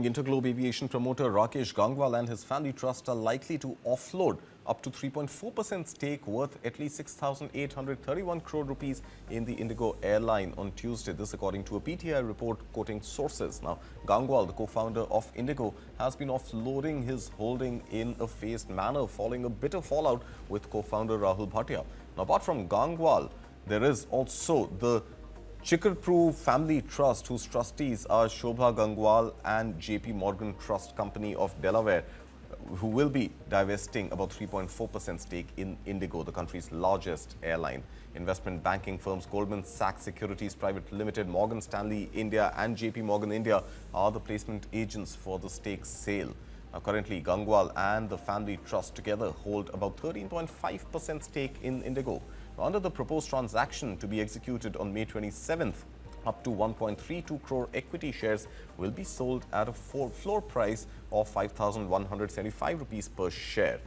Interglobe Aviation promoter Rakesh Gangwal and his family trust are likely to offload up to 3.4% stake worth at least 6,831 crore rupees in the IndiGo airline on Tuesday. This according to a PTI report quoting sources. Now, Gangwal, the co-founder of IndiGo, has been offloading his holding in a phased manner following a bitter fallout with co-founder Rahul Bhatia. Now, apart from Gangwal, there is also the Crore Family Trust, whose trustees are Shobha Gangwal and J.P. Morgan Trust Company of Delaware, who will be divesting about 3.4% stake in IndiGo, the country's largest airline. Investment banking firms Goldman Sachs Securities Private Limited, Morgan Stanley India and J.P. Morgan India are the placement agents for the stake sale. Now, currently, Gangwal and the family trust together hold about 13.5% stake in IndiGo. Under the proposed transaction to be executed on May 27th, up to 1.32 crore equity shares will be sold at a floor price of 5,175 rupees per share.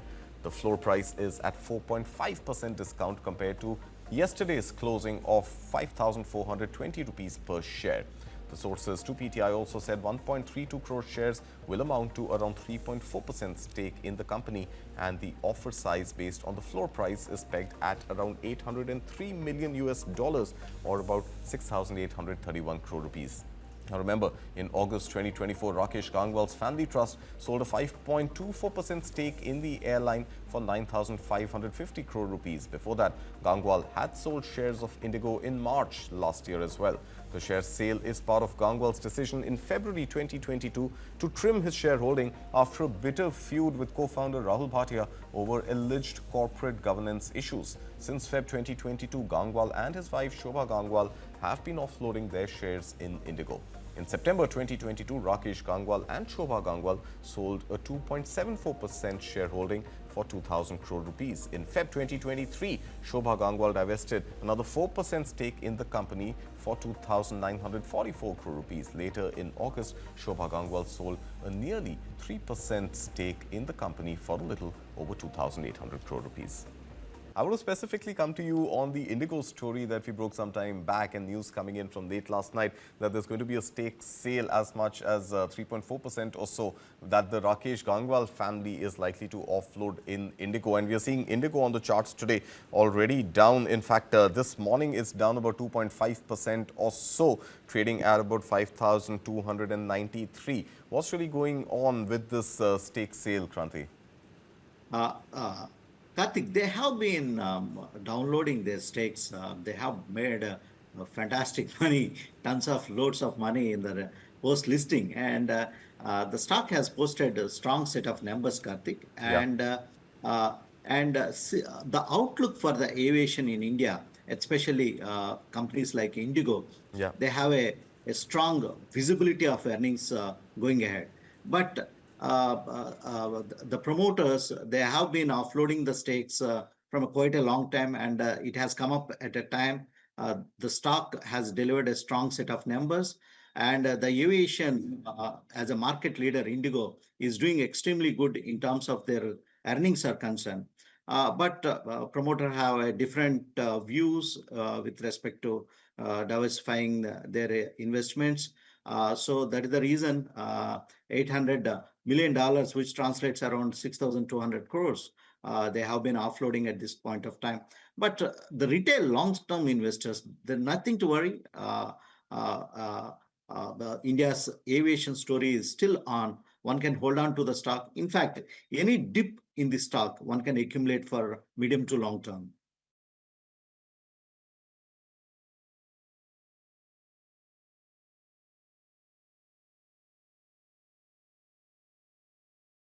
The floor price is at 4.5% discount compared to yesterday's closing of 5,420 rupees per share. The sources to PTI also said 1.32 crore shares will amount to around 3.4% stake in the company, and the offer size based on the floor price is pegged at around 803 million US dollars or about 6,831 crore rupees. Now remember, in August 2024, Rakesh Gangwal's family trust sold a 5.24% stake in the airline for 9,550 crore rupees. Before that, Gangwal had sold shares of IndiGo in March last year as well. The share sale is part of Gangwal's decision in February 2022 to trim his shareholding after a bitter feud with co-founder Rahul Bhatia over alleged corporate governance issues. Since Feb 2022, Gangwal and his wife Shobha Gangwal have been offloading their shares in IndiGo. In September 2022, Rakesh Gangwal and Shobha Gangwal sold a 2.74% shareholding for 2,000 crore rupees. In Feb 2023, Shobha Gangwal divested another 4% stake in the company for 2,944 crore rupees. Later in August, Shobha Gangwal sold a nearly 3% stake in the company for a little over 2,800 crore rupees. I want to specifically come to you on the IndiGo story that we broke some time back, and news coming in from late last night that there's going to be a stake sale as much as 3.4% or so that the Rakesh Gangwal family is likely to offload in IndiGo. And we are seeing IndiGo on the charts today already down. In fact, this morning it's down about 2.5% or so, trading at about 5,293. What's really going on with this stake sale, Kranti? Kartik, they have been downloading their stakes. They have made fantastic money, loads of money in the post listing, and the stock has posted a strong set of numbers, Kartik. Yeah. The outlook for the aviation in India, especially companies like IndiGo, Yeah. they have a strong visibility of earnings going ahead. But the promoters, they have been offloading the stakes from quite a long time, and it has come up at a time. The stock has delivered a strong set of numbers, and the aviation, as a market leader, IndiGo, is doing extremely good in terms of their earnings are concerned. But promoter have a different views with respect to diversifying their investments. So that is the reason $800 million, which translates around 6,200 crores, they have been offloading at this point of time. But the retail long-term investors, there's nothing to worry. India's aviation story is still on. One can hold on to the stock. In fact, any dip in the stock, one can accumulate for medium to long term.